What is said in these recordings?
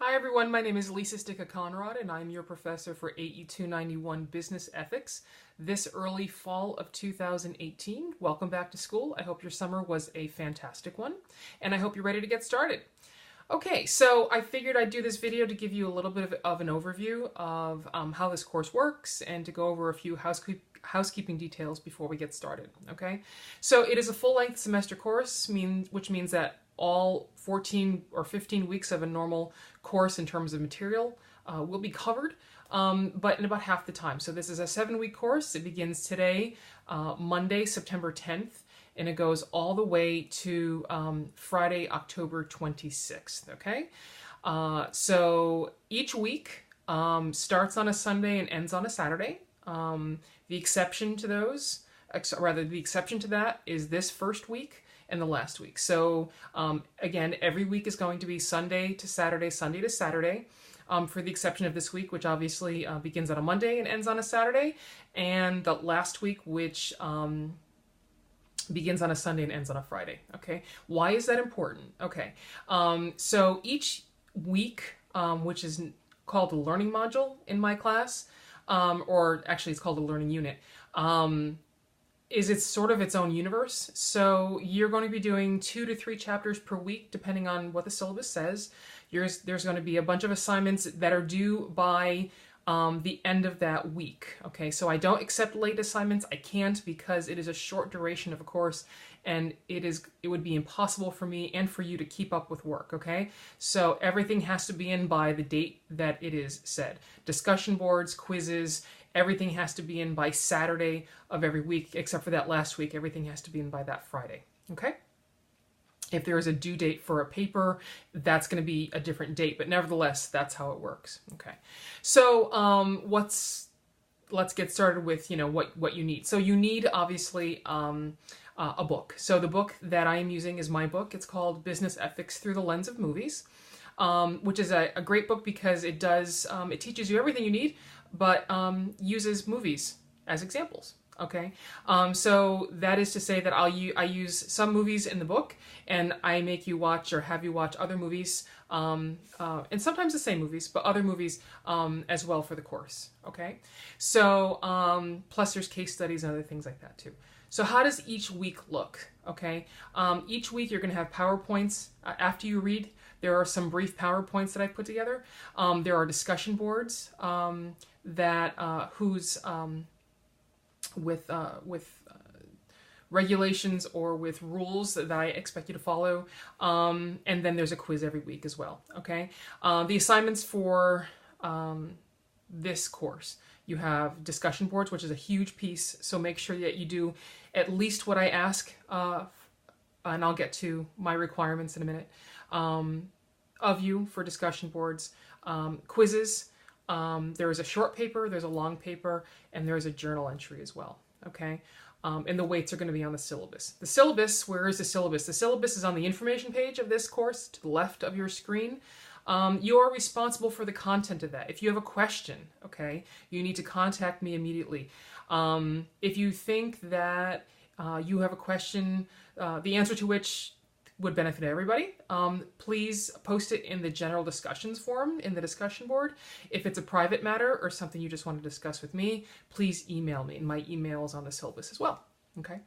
Hi everyone, my name is Lisa Sticka-Conrad and I'm your professor for AE 291 Business Ethics this early fall of 2018. Welcome back to school. I hope your summer was a fantastic one and I hope you're ready to get started. Okay, so I figured I'd do this video to give you a little bit of an overview of how this course works and to go over a few housekeeping details before we get started, okay? So it is a full-length semester course, which means that all 14 or 15 weeks of a normal course in terms of material will be covered, but in about half the time. So this is a 7-week course. It begins today, Monday, September 10th, and it goes all the way to Friday, October 26th, okay? So each week starts on a Sunday and ends on a Saturday. The exception to that is this first week and the last week. So again, every week is going to be Sunday to Saturday, Sunday to Saturday, for the exception of this week, which obviously begins on a Monday and ends on a Saturday, and the last week, which begins on a Sunday and ends on a Friday, okay? Why is that important? Okay, so each week, which is called the learning module in my class, or actually it's called a learning unit, it's sort of its own universe. So you're going to be doing 2 to 3 chapters per week, depending on what the syllabus says. There's going to be a bunch of assignments that are due by the end of that week. Okay, so I don't accept late assignments. I can't because it is a short duration of a course and it would be impossible for me and for you to keep up with work, okay? So everything has to be in by the date that it is said. Discussion boards, quizzes, everything has to be in by Saturday of every week, except for that last week. Everything has to be in by that Friday, okay? If there is a due date for a paper, that's going to be a different date, but nevertheless, that's how it works. Okay, so let's get started with what you need. So you need obviously a book. So the book that I am using is my book. It's called Business Ethics Through the Lens of Movies, which is a great book because it teaches you everything you need, but uses movies as examples. Okay, so that is to say that I use some movies in the book, and I make you watch or have you watch other movies, and sometimes the same movies, but other movies as well for the course. Okay, so plus there's case studies and other things like that too. So how does each week look? Okay, each week you're going to have PowerPoints after you read. There are some brief PowerPoints that I put together. There are discussion boards with regulations or with rules that I expect you to follow, and then there's a quiz every week as well, okay? The assignments for this course, you have discussion boards, which is a huge piece, so make sure that you do at least what I ask, and I'll get to my requirements in a minute, of you for discussion boards. Quizzes, there is a short paper, there's a long paper, and there's a journal entry as well, okay? And the weights are going to be on the syllabus. The syllabus, where is the syllabus? The syllabus is on the information page of this course to the left of your screen. You are responsible for the content of that. If you have a question, okay, you need to contact me immediately. If you think that you have a question, the answer to which would benefit everybody, please post it in the general discussions forum in the discussion board. If it's a private matter or something you just want to discuss with me, please email me, and my email is on the syllabus as well, okay?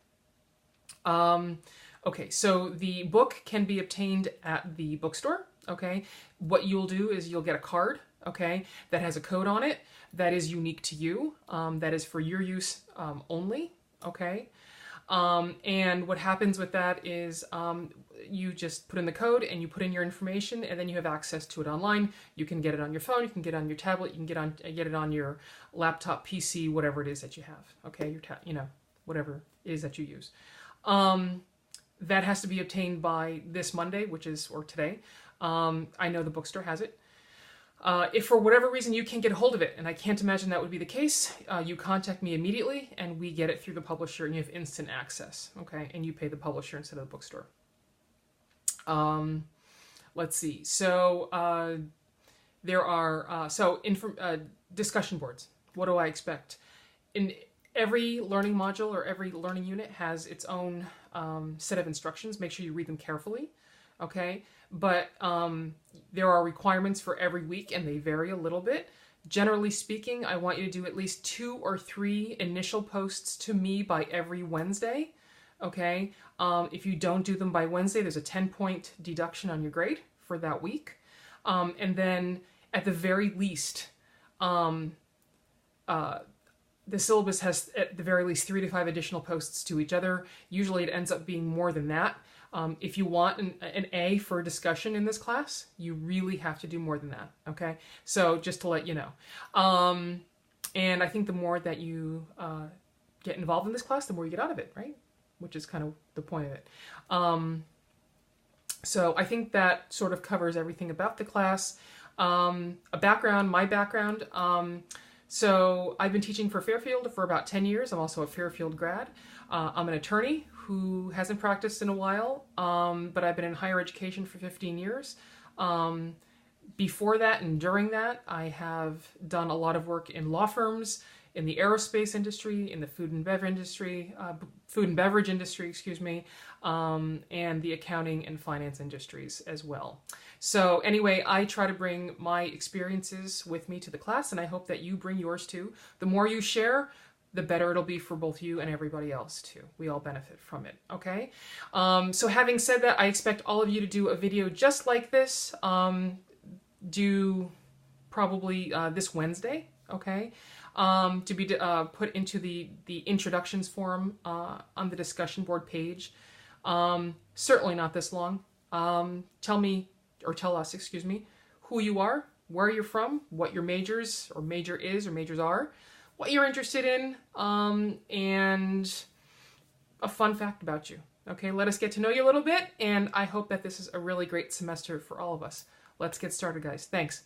Okay, so the book can be obtained at the bookstore, okay? What you'll do is you'll get a card, okay, that has a code on it that is unique to you, that is for your use only, okay? And what happens with that is you just put in the code and you put in your information, and then you have access to it online. You can get it on your phone, you can get it on your tablet, you can get it on your laptop, PC, whatever it is that you have. Okay, whatever it is that you use. That has to be obtained by this Monday, or today. I know the bookstore has it. If for whatever reason you can't get a hold of it, and I can't imagine that would be the case, you contact me immediately and we get it through the publisher and you have instant access, okay? And you pay the publisher instead of the bookstore. Let's see. So there are discussion boards. What do I expect? In every learning module or every learning unit has its own set of instructions. Make sure you read them carefully, okay? But There are requirements for every week and they vary a little bit. Generally speaking, I want you to do at least 2 or 3 initial posts to me by every Wednesday. Okay? If you don't do them by Wednesday, there's a 10-point deduction on your grade for that week. And then at the very least, the syllabus has at the very least 3 to 5 additional posts to each other. Usually it ends up being more than that. If you want an A for discussion in this class, you really have to do more than that, okay? So just to let you know. And I think the more that you get involved in this class, the more you get out of it, right? Which is kind of the point of it. So I think that sort of covers everything about the class. My background. So I've been teaching for Fairfield for about 10 years. I'm also a Fairfield grad. I'm an attorney who hasn't practiced in a while, but I've been in higher education for 15 years. Before that and during that, I have done a lot of work in law firms, in the aerospace industry, in the food and beverage industry, excuse me, and the accounting and finance industries as well. So anyway, I try to bring my experiences with me to the class, and I hope that you bring yours too. The more you share, the better it'll be for both you and everybody else too. We all benefit from it, okay? So having said that, I expect all of you to do a video just like this, due probably this Wednesday, okay? To be put into the introductions forum on the discussion board page. Certainly not this long. Tell us, excuse me, who you are, where you're from, what your majors are, what you're interested in, and a fun fact about you. Okay, let us get to know you a little bit, and I hope that this is a really great semester for all of us. Let's get started, guys. Thanks.